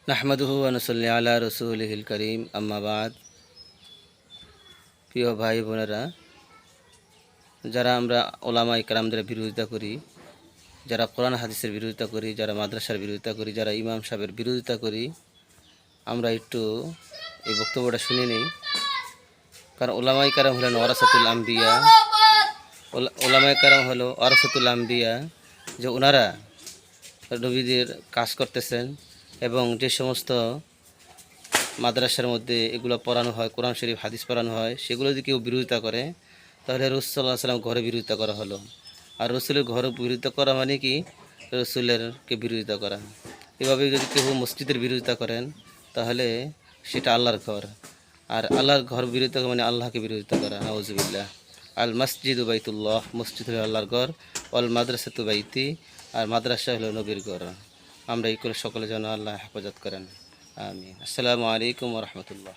নাহমাদুহু ওয়া নুসাল্লি আলা রাসূলিহিল কারীম, আম্মা বাদ। প্রিয় ভাই বোনেরা, যারা আমরা ওলামায়ে কেরামদের বিরোধিতা করি, যারা কোরআন হাদিসের বিরোধিতা করি, যারা মাদ্রাসার বিরোধিতা করি, যারা ইমাম সাহেবের বিরোধিতা করি, আমরা একটু এই বক্তব্যটা শুনে নিই। কারণ ওলামায়ে কেরাম হলেন ওয়ারাসাতুল আম্বিয়া। ওলামায়ে কেরাম হলো ওয়ারাসাতুল আম্বিয়া, যে ওনারা নবীদের কাজ করতেছেন এবং যে সমস্ত মাদ্রাসার মধ্যে এগুলো পড়ানো হয়, কোরআন শরীফ হাদিস পড়ানো হয়, সেগুলো যদি কেউ বিরোধিতা করে তাহলে রাসূল সাল্লাল্লাহু আলাইহি ওয়াসাল্লাম ঘরে বিরোধিতা করা হলো। আর রসুলের ঘরে বিরোধিতা করা মানে কি? রসুলেরকে বিরোধিতা করা। এভাবে যদি কেউ মসজিদের বিরোধিতা করেন তাহলে সেটা আল্লাহর ঘর, আর আল্লাহর ঘর বিরোধিতা মানে আল্লাহকে বিরোধিতা করা। নাউজুবিল্লাহ। আল মসজিদু বাইতুল্লাহ, মসজিদ হলো আল্লাহর ঘর। অল মাদ্রাসাতু বাইতি, আর মাদ্রাসা হলো নবীর ঘর। আমরা এই করে সকলে যেন আল্লাহ হেফাজত করেন। আমিন। আসসালামু আলাইকুম ওয়া রাহমাতুল্লাহ।